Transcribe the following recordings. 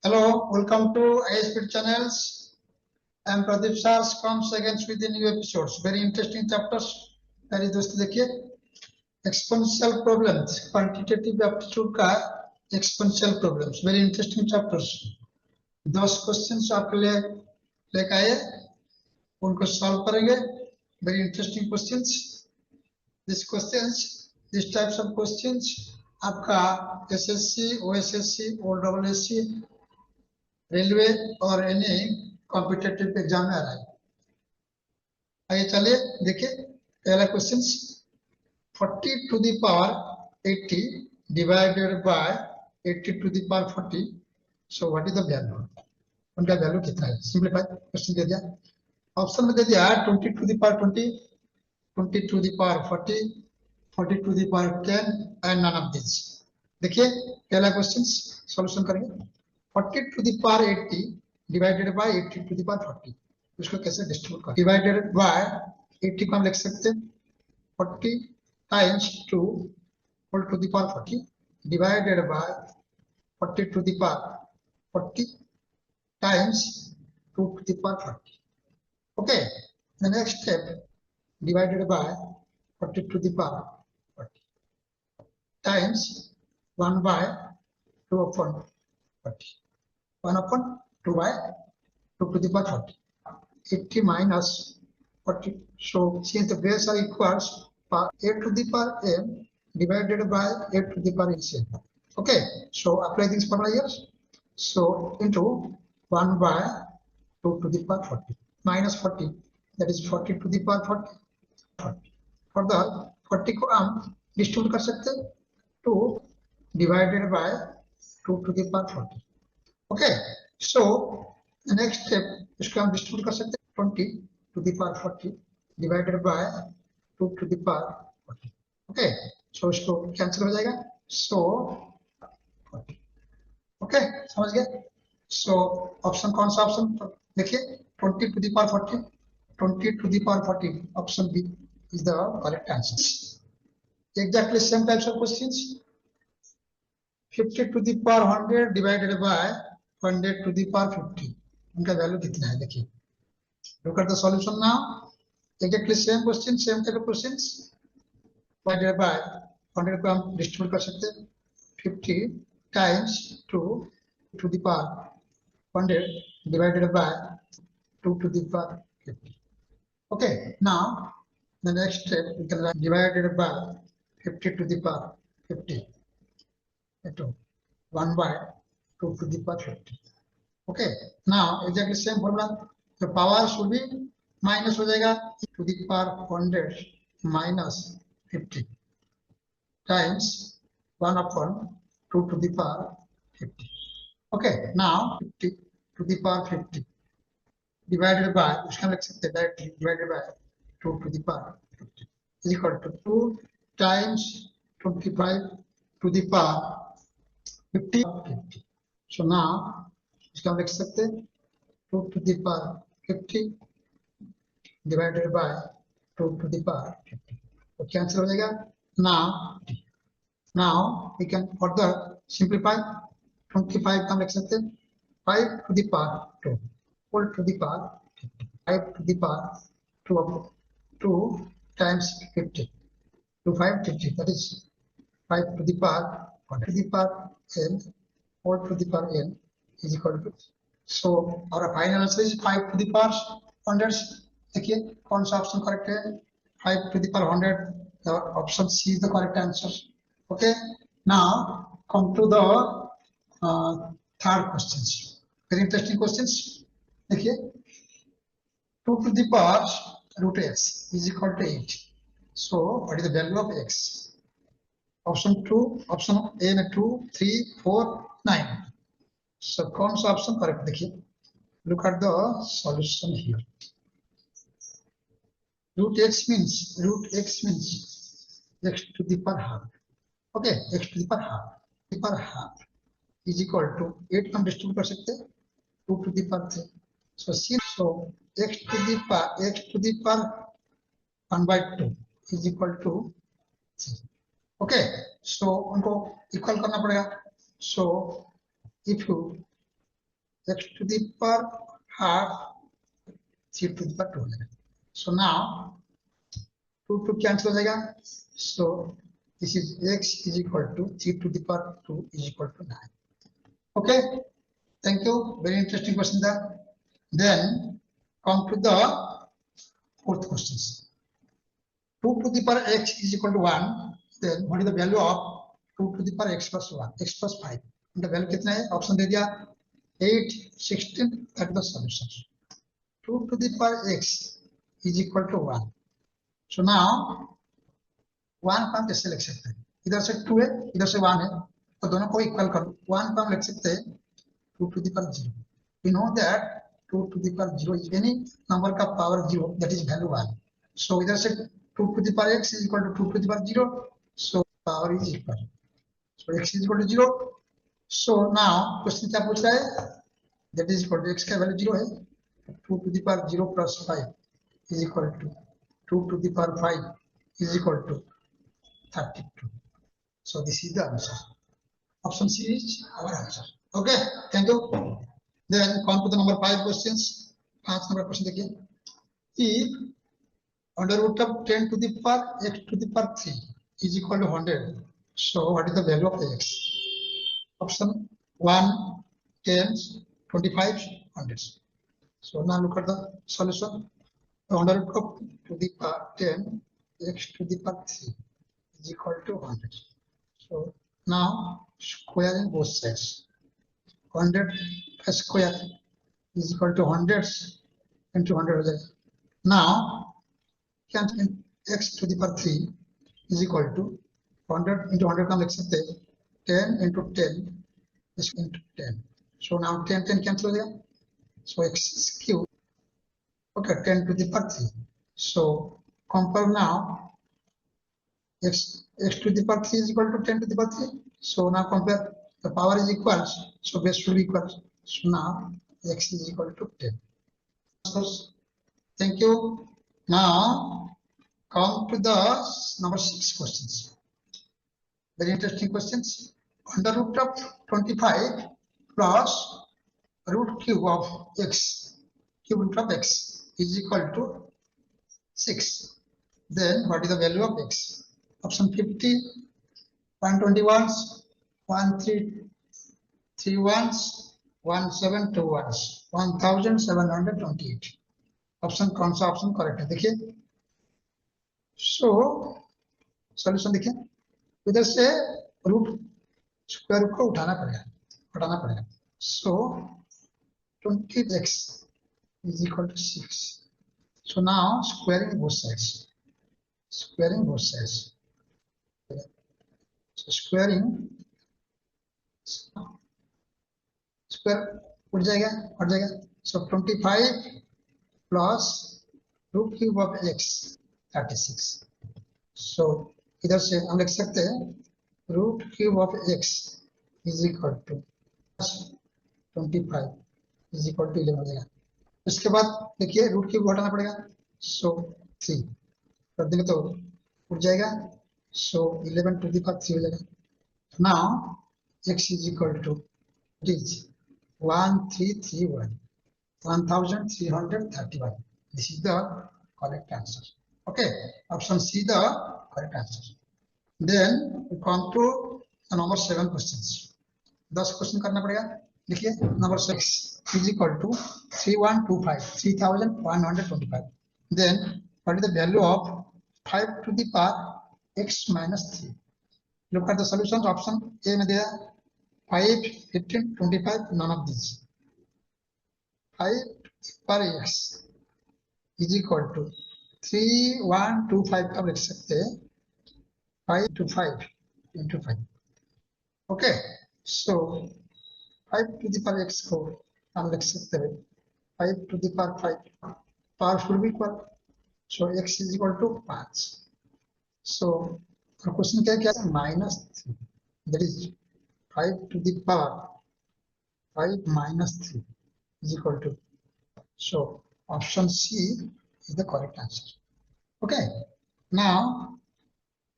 Hello, welcome to ISP channels. I am Pradipta comes again with the new episodes. Very interesting chapters. मेरे दोस्त देखिए exponential problems, quantitative aptitude का exponential problems. Very interesting chapters. 10 questions आपके लिए लेकर आए, उनको solve करेंगे. Very interesting questions. These types of questions आपका SSC, OSSC, OSSC, रेलवे और एनी कॉम्पिटिटिव एग्जाम में आ रहा है. आइए चलिए देखिए पहला question 40 to the power 80 divided by 80 to the power 40. So what is the value? उनका वैल्यू कितना है? सिंपलीफाई क्वेश्चन दे दिया. ऑप्शन में दे दिया 20 to the power 20, 20 to the power 40, 40 to the power 10 and none of these. देखिए पहला question solution करेंगे. 40 to the power 80 divided by 80 to the power 40. इसको कैसे डिस्ट्रीब्यूट करें? डिवाइडेड बाय 80 को हम लिख सकते हैं 40 times 2 whole to the power 40 divided by 40 to the power 40 times 2 to the power 40. Okay, the next step divided by 40 to the power 40 times 1 by 2 upon 40. 1 upon 2 by 2 to the power 40. 80 minus 40. So since the base are equals, a to the power m divided by a to the power n. Okay, so apply this formula here. So into 1 by 2 to the power 40 minus 40, that is 40 to the power 40. 40. Further 40 को हम distribute कर सकते हैं 2 divided by 2 to the power 40. Okay, so the next step इसको हम distribute कर सकते हैं 20 to the power 40 divided by 2 to the power 40. Okay, so इसको कैंसिल हो जाएगा. So 40. Okay, समझ गए. So ऑप्शन कौन सा ऑप्शन देखिए 20 to the power 40, 20 to the power 40. Option B is the correct answer. Exactly same types of questions. 50 to the power 100 divided by 100 to the power 50. उनका value कितना है देखिए. Look at the solution now. Exactly same question, same type of questions. Divided by 100 को हम distribute कर सकते हैं 50 times 2 to the power 100 divided by 2 to the power 50. Okay, now the next step we can write divided by 50 to the power 50 into 1 by 2 to the power 50. Okay, now exactly same formula. The power should be minus हो जाएगा to the power 100 minus 50 times 1 upon 2 to the power 50. Okay, now 50 to the power 50 divided by उसका लिख सकते हैं directly divided by 2 to the power 50 is equal to 2 times 25 to the power 50. So now इसका हम लिख सकते हैं 2 to the power 50 divided by 2 to the power 50. तो कैंसिल हो जाएगा. Now we can further simplify 25 का हम लिख सकते हैं 5 to the power 2 whole to the power 50. 5 to the power 2 times 50 to 550, that is 5 to the power 1 to the power n whole to the power n is equal to. So our final answer is 5 to the power 100. देखिए कौन सा option correct है 5 to the power 100. Option C is the correct answer. Okay, now come to the third questions. Very interesting questions. देखिए 2 to the power root x is equal to 8. So what is the value of x? Option 2, option A में 2, 3, 4, 9. So कौन सा option correct देखिए. Look at the solution here. Root x means x to the power half. Okay, x to the power half. The power half is equal to 8 हम distribute कर सकते हैं 2 to the power 3. So x to the power 1 by 2 is equal to 3. Okay, so उनको equal करना पड़ेगा. So if you x to the power half 3 to the power 2 हो जाएगा. So now 2 to cancel हो जाएगा. So this is x is equal to 3 to the power 2 is equal to 9. Okay, thank you. Very interesting question there. Then come to the fourth questions. 2 to the power x is equal to 1. Then what is the value of 2 to the power x plus 1, x plus 5? The value कितना है? Option दे दिया 8, 16. That is the solution. 2 to the power x is equal to 1. So now 1 को हम कैसे लिख सकते हैं? इधर से 2 है, इधर से 1 है, तो दोनों को इक्वल करो. 1 को हम लिख सकते हैं 2 to the power 0. We know that 2 to the power 0 is any number का power 0, that is value 1. So इधर से 2 to the power x is equal to 2 to the power 0. So power is equal. So x is equal to 0. So now question क्या पूछ रहा है? That is equal to x का value 0 है. 2 to the power 0 plus 5 is equal to 2 to the power 5 is equal to 32. So this is the answer. Option C is our answer. Okay, thank you. Then come to the number 5 questions. 5 number question देखिए. If under root of 10 to the power x to the power 3 is equal to 100, so what is the value of x? Option 1, 10, 25, 100. So now look at the solution. Under root of to the power 10 x to the power 3 is equal to 100. So now squaring both sides. 100 square is equal to 100 into 100. Now cancel x to the power 3 is equal to 100 into 100 का लिख सकते हैं 10 into 10 is into 10. So now 10 cancel हो जाएगा. So x is cube. Okay, 10 to the power 3. So compare now x to the power 3 is equal to 10 to the power 3. So now compare, the power is equal, so base should be equal. So now x is equal to 10. Thank you. Now come to the number 6 questions. Very interesting questions. Under root of 25 plus root cube of x, cube root of x is equal to 6. Then what is the value of x? Option 50, 121, 1331, 1721, 1728. Option कौन सा option correct है देखिए. So solution देखिए, इधर से root square root को हटाना पड़ेगा. सो 20x is equal to 6. So now squaring both sides. So squaring square उठ जाएगा. So 25 plus root cube of x 36. So इधर से हम लिख सकते हैं root cube of x is equal to 25 is equal to 11 हो जाएगा. इसके बाद देखिए रूट क्यूब हटाना पड़ेगा. सो 3 कर देंगे तो उठ जाएगा. सो 11 to the power 3 हो जाएगा. Now x is equal to it is 1331, 1331. This is the correct answer. Okay, option C the correct answer. Then we come to the number 7 questions. 10 question करना पड़ेगा. देखिए number 6 is equal to 3125. Then what is the value of 5 to the power x minus 3? Look at the solutions. Option A में दिया 5, 15, 25. None of these. 5 to the power x is equal to 3125 का लिख सकते हैं 5 to 5 into 5. Okay, so 5 to the power x को हम लिख सकते हैं 5 to the power 5. Power should be equal. So x is equal to 5. So the question क्या है? Minus 3. That is 5 to the power 5 minus 3 is equal to. So option C is the correct answer. Okay. Now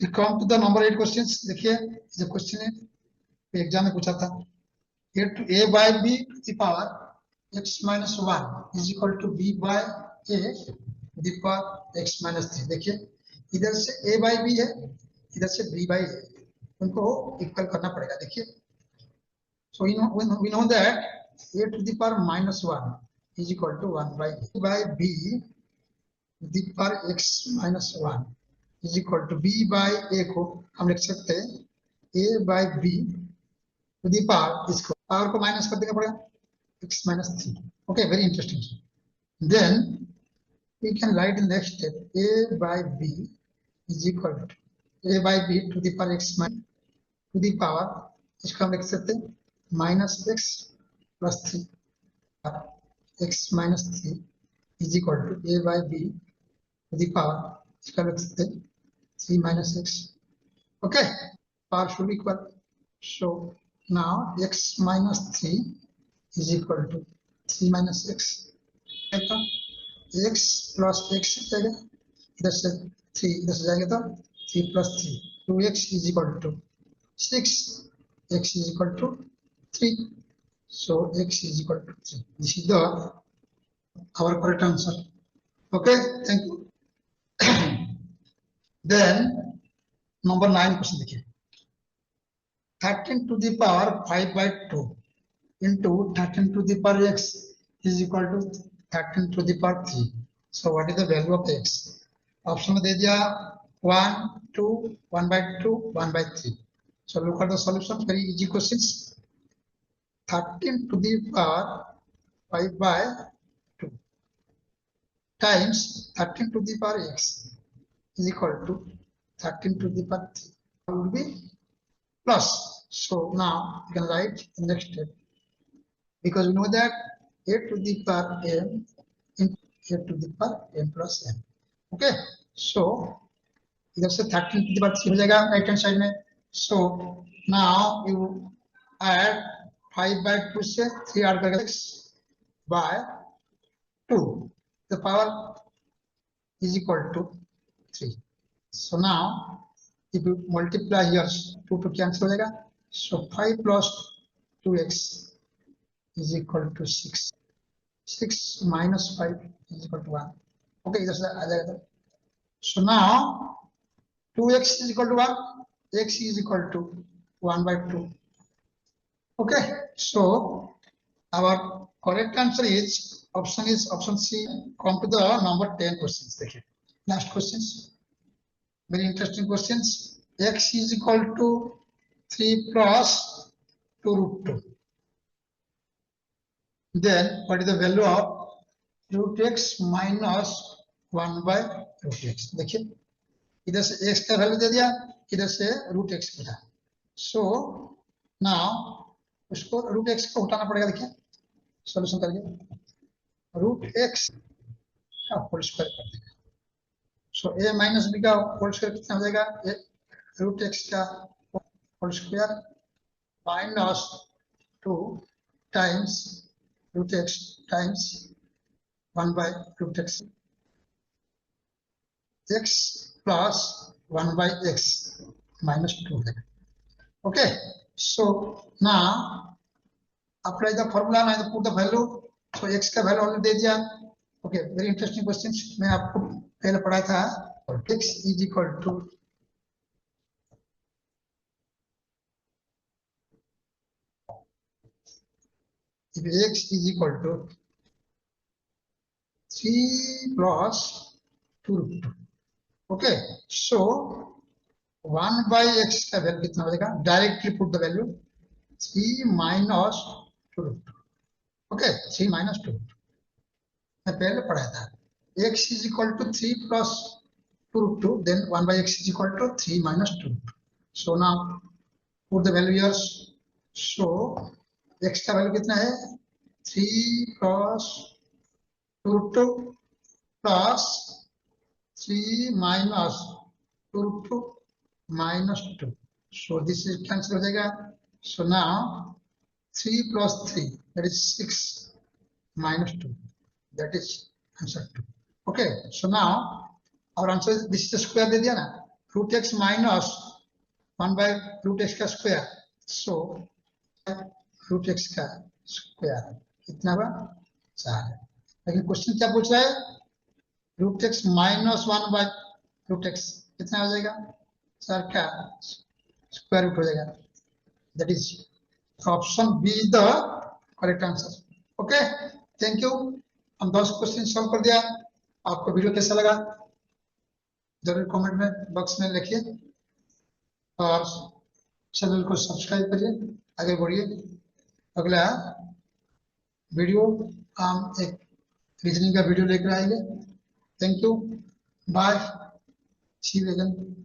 we come to the number 8 questions. देखिए the question है exam में पूछा था. A by b to the power x minus 1 is equal to b by a to the power x minus 3। देखिए इधर से a by b है, इधर से b by a, उनको इक्वल करना पड़ेगा। देखिए so we know that a to the power minus 1 is equal to 1 by b to the power x minus 1 is equal to b by a को हम लिख सकते हैं a by b to the power, इसको power को minus कर देना पड़ेगा x minus 3। okay, very interesting। then we can write the next step a by b is equal to a by b to the power x minus to the power, इसको हम लिख सकते हैं minus x plus 3 x minus 3 is equal to a by b to the power, इसका लिख सकते हैं 3 minus x। okay, power should be equal, so now x minus 3 is equal to 3 minus x, x plus x जाएगा इधर से 3 इधर से जाएगा तो 3 plus 3 2x is equal to 6, x is equal to 3, so x is equal to 3। this is the our correct answer। okay, thank you। then number 9 question देखिए 13 to the power 5 by 2 into 13 to the power x is equal to 13 to the power 3। so what is the value of x? Option में दे दिया 1 2 1 by 2 1 by 3। so look at the solution, very easy questions। 13 to the power 5 by 2 times 13 to the power x is equal to 13 to the power 3 will be plus, so now you can write the next step because we know that a to the power m into a to the power m plus n। okay, so इधर से 13 to the power 3 हो जाएगा right hand side में। so now you add 5 by 2 से 3 add करके 6 by 2 the power is equal to 3। so now if you multiply here 2 to cancel हो जाएगा, so 5 plus 2x is equal to 6, 6 minus 5 is equal to 1। okay, इधर से आ जाएगा। so now 2x is equal to 1, x is equal to 1 by 2। okay, so our correct answer is option C। come to the number 10 questions देखिए last questions, very interesting questions। x is equal to 3 plus 2 root 2, then what is the value of root x minus 1 by root x? देखिए इधर से x का value दे दिया, इधर से root x मिला, so now उसको रूट x को उठाना पड़ेगा। देखिए सॉल्यूशन करिए रूट x का होल स्क्वायर कर देगा, सो a माइनस b का होल स्क्वायर कितना हो जाएगा रूट x का whole square minus 2 times root x times 1 by root x, x plus 1 by x minus 2 है। okay, so now apply the formula and put the value, so x का value already दे दिया। okay, very interesting questions मैं आपको पहले पढ़ाया था। x is equal to if x is equal to 3 plus 2 root 2। okay, so 1 by x का value कितना हो जाएगा, directly put the value 3 minus 2 root 2। okay, 3 minus 2 root 2 मैं पहले पढ़ाया था। x is equal to 3 plus 2 root 2, then 1 by x is equal to 3 minus 2 root 2। so now put the value here, so x का value कितना है 3 plus 2 root 2 plus 3 minus 2 root 2 minus 2, so this is cancel हो जाएगा। so now 3 plus 3 that is 6 minus 2, that is answer 2। okay, so now our answer is this is the square दे दिया ना, root x minus 1 by root x का square, so root x का square कितना हुआ 4 है। लेकिन क्वेश्चन क्या पूछ रहा है, root x -1 by root x कितना हो जाएगा सर, क्या स्क्वायर रूट हो जाएगा, that is option B is the correct answer. Okay, thank you. हम 10 क्वेश्चन सॉल्व कर दिया। आपको वीडियो कैसा लगा जरूर कमेंट में बॉक्स में लिखिए और चैनल को सब्सक्राइब करिए, आगे बढ़िए। अगला वीडियो हम एक रीजनिंग का वीडियो लेकर आएंगे। Thank you, bye, see you again.